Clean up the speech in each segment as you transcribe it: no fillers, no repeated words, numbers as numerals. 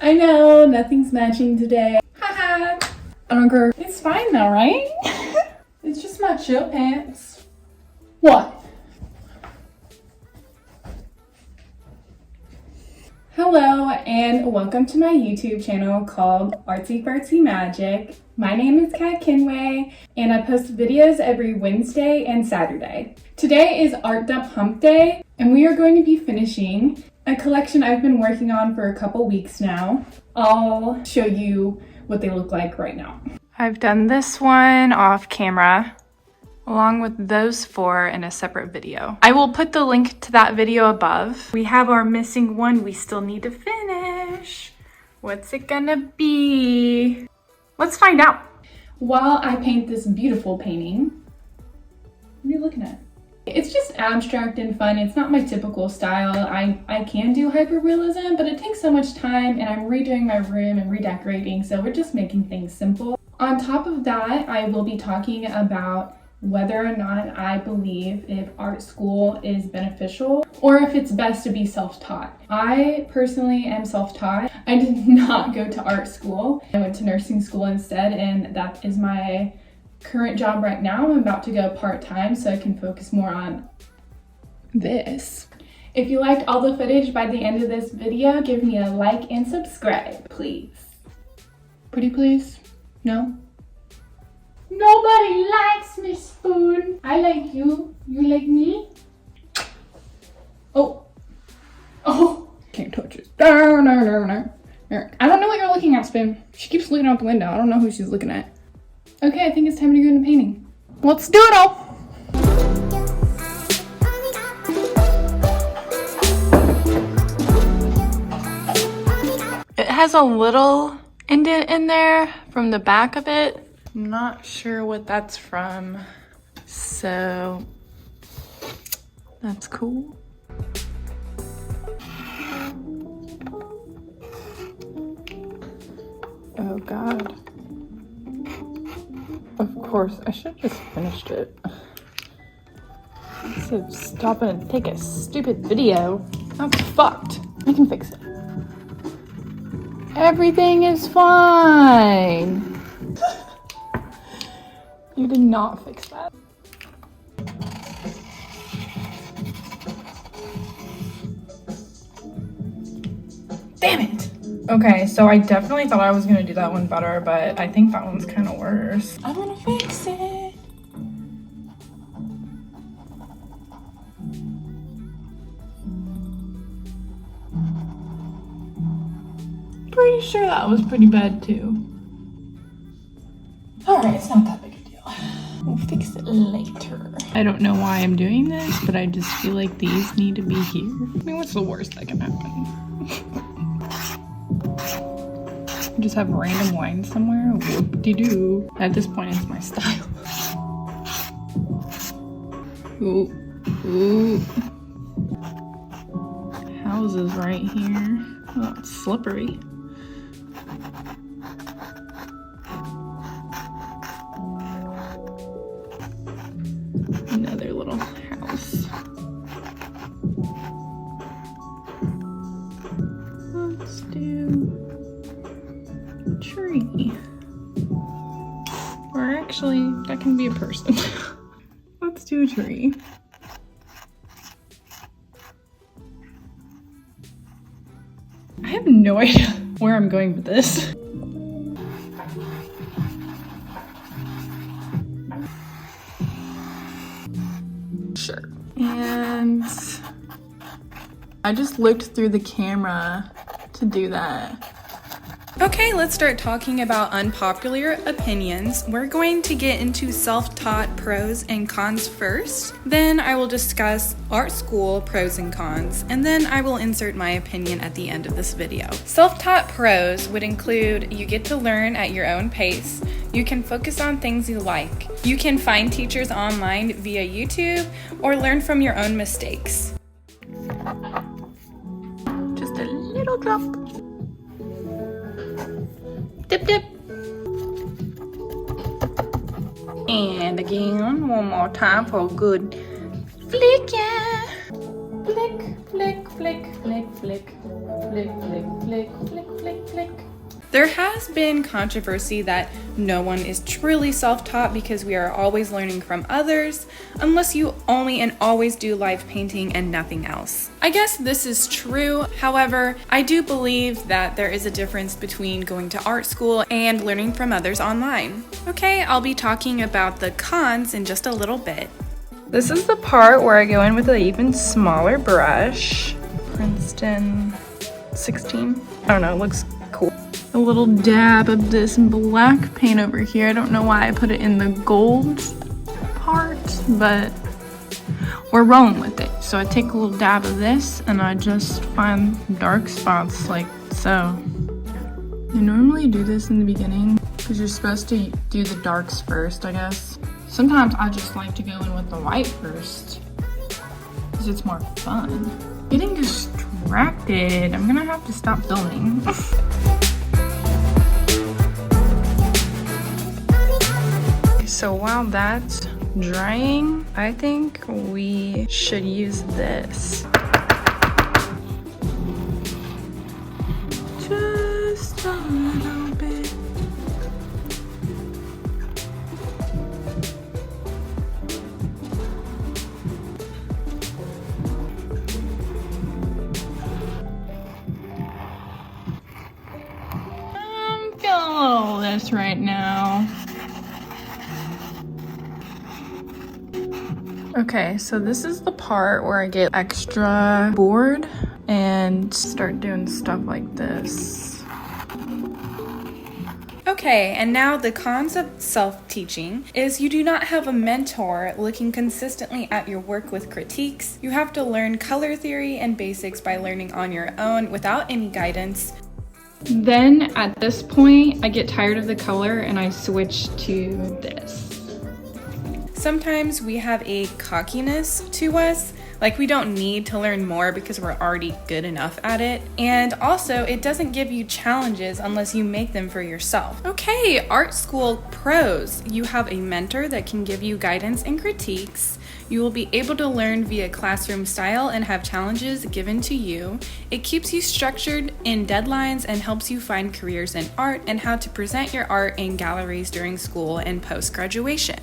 I know, nothing's matching today. Haha. I don't care. It's fine though, right? It's just my chill pants. What? Hello and welcome to my YouTube channel called Artsyfartsymagic. My name is Kat Kinway and I post videos every Wednesday and Saturday. Today is Art Dump Hump Day and we are going to be finishing a collection I've been working on for a couple weeks now. I'll show you what they look like right now. I've done this one off camera along with those four in a separate video. I will put the link to that video above. We have our missing one we still need to finish. What's it gonna be? Let's find out. While I paint this beautiful painting, what are you looking at? It's just abstract and fun. It's not my typical style. I can do hyperrealism, but it takes so much time and I'm redoing my room and redecorating, so we're just making things simple. On top of that, I will be talking about whether or not I believe if art school is beneficial or if it's best to be self-taught. I personally am self-taught. I did not go to art school. I went to nursing school instead, and that is my current job right now. I'm about to go part-time so I can focus more on this. If you liked all the footage by the end of this video, give me a like and subscribe, please. Pretty please? No? Nobody likes me, Spoon. I like you. You like me? Oh. Oh. Can't touch it. No, no, no, no. I don't know what you're looking at, Spoon. She keeps looking out the window. I don't know who she's looking at. Okay, I think it's time to go into painting. Let's do it all. It has a little indent in there from the back of it. I'm not sure what that's from, so that's cool. Oh God. Of course, I should have just finished it. Instead of stopping and take a stupid video. That's fucked. I can fix it. Everything is fine. You did not fix that. Damn it! Okay, so I definitely thought I was gonna do that one better, but I think that one's kind of worse. I'm gonna fix it. Pretty sure that was pretty bad too. Alright, it's not that big a deal. We'll fix it later. I don't know why I'm doing this, but I just feel like these need to be here. I mean, what's the worst that can happen? Just have random wine somewhere? Whoop-de-doo. At this point, it's my style. Ooh. Ooh. Houses right here. Oh, it's slippery. Another little house. Let's do a tree. Or actually, that can be a person. Let's do a tree. I have no idea where I'm going with this. Sure. And I just looked through the camera to do that. Okay, let's start talking about unpopular opinions. We're going to get into self-taught pros and cons first. Then I will discuss art school pros and cons, and then I will insert my opinion at the end of this video. Self-taught pros would include you get to learn at your own pace. You can focus on things you like. You can find teachers online via YouTube or learn from your own mistakes. Just a little drop. Dip, dip. And again, one more time for a good flick, yeah. Flick, flick, flick, flick, flick, flick, flick, flick, flick, flick, flick. There has been controversy that no one is truly self-taught because we are always learning from others, unless you only and always do live painting and nothing else. I guess this is true. However, I do believe that there is a difference between going to art school and learning from others online. Okay, I'll be talking about the cons in just a little bit. This is the part where I go in with an even smaller brush. Princeton 16. I don't know, it looks cool. A little dab of this black paint over here. I don't know why I put it in the gold part, but we're rolling with it. So I take a little dab of this and I just find dark spots like so. I normally do this in the beginning because you're supposed to do the darks first, I guess. Sometimes I just like to go in with the white first because it's more fun. Getting distracted. I'm gonna have to stop filming. So while that's drying, I think we should use this. Just a little bit. I'm feeling a little of this right now. Okay, so this is the part where I get extra bored and start doing stuff like this. Okay, and now the cons of self-teaching is you do not have a mentor looking consistently at your work with critiques. You have to learn color theory and basics by learning on your own without any guidance. Then at this point, I get tired of the color and I switch to this. Sometimes we have a cockiness to us, like we don't need to learn more because we're already good enough at it. And also, it doesn't give you challenges unless you make them for yourself. Okay, art school pros. You have a mentor that can give you guidance and critiques. You will be able to learn via classroom style and have challenges given to you. It keeps you structured in deadlines and helps you find careers in art and how to present your art in galleries during school and post-graduation.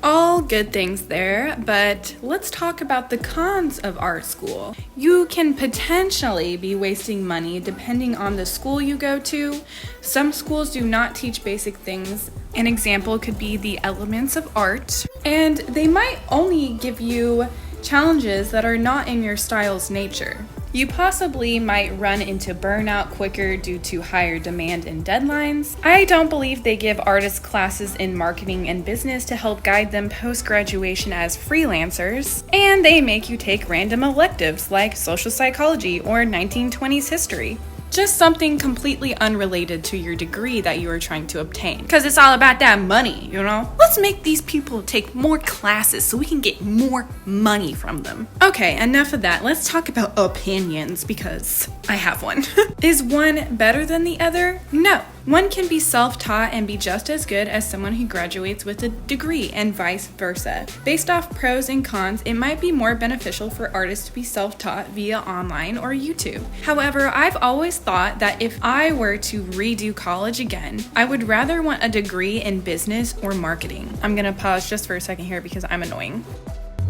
All good things there, but let's talk about the cons of art school. You can potentially be wasting money depending on the school you go to. Some schools do not teach basic things. An example could be the elements of art, and they might only give you challenges that are not in your style's nature. You possibly might run into burnout quicker due to higher demand and deadlines. I don't believe they give artists classes in marketing and business to help guide them post-graduation as freelancers. And they make you take random electives like social psychology or 1920s history. Just something completely unrelated to your degree that you are trying to obtain. Because it's all about that money, you know? Let's make these people take more classes so we can get more money from them. Okay, enough of that. Let's talk about opinions because I have one. Is one better than the other? No. One can be self-taught and be just as good as someone who graduates with a degree and vice versa. Based off pros and cons, it might be more beneficial for artists to be self-taught via online or YouTube. However, I've always thought that if I were to redo college again, I would rather want a degree in business or marketing. I'm gonna pause just for a second here because I'm annoying.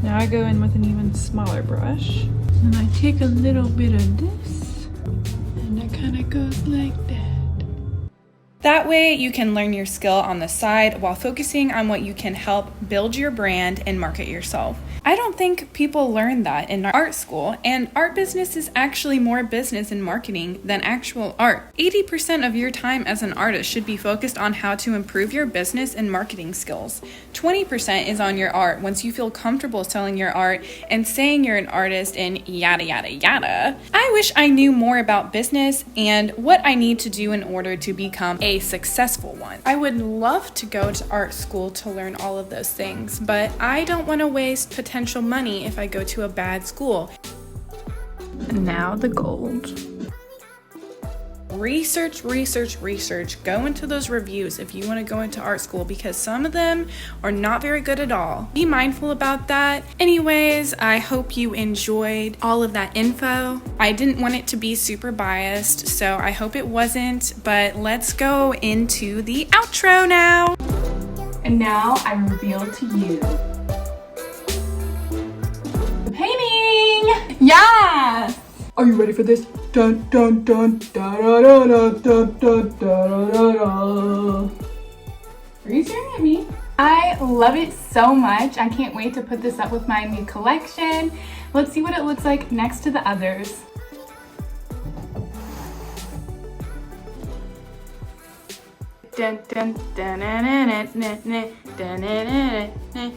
Now I go in with an even smaller brush and I take a little bit of this and it kind of goes like that. That way you can learn your skill on the side while focusing on what you can help build your brand and market yourself. I don't think people learn that in art school, and art business is actually more business and marketing than actual art. 80% of your time as an artist should be focused on how to improve your business and marketing skills. 20% is on your art once you feel comfortable selling your art and saying you're an artist and yada yada yada. I wish I knew more about business and what I need to do in order to become a successful one. I would love to go to art school to learn all of those things, but I don't want to waste potential money if I go to a bad school. And now the gold. research, go into those reviews if you want to go into art school, because some of them are not very good at all. Be mindful about that. Anyways, I hope you enjoyed all of that info. I didn't want it to be super biased, so I hope it wasn't, but let's go into the outro now. And now I reveal to you the painting. Yes! Are you ready for this? Dun dun dun da da da da da da da da da. Are you staring at me? I love it so much. I can't wait to put this up with my new collection. Let's see what it looks like next to the others. Dun, dun, dun, dun, dun, dun, dun, dun, dun,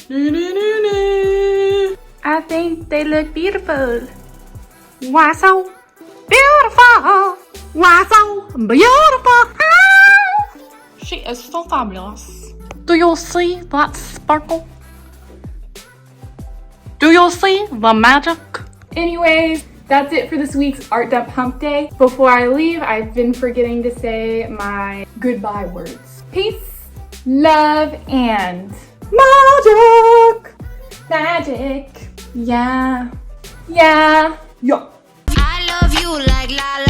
dun, dun. I think they look beautiful. Why so beautiful? Why so beautiful? Ah! She is so fabulous. Do you see that sparkle? Do you see the magic? Anyways, that's it for this week's Art Dump Hump Day. Before I leave, I've been forgetting to say my goodbye words. Peace, love, and magic. Magic. Yeah. Yeah. Yeah. I love you like la la.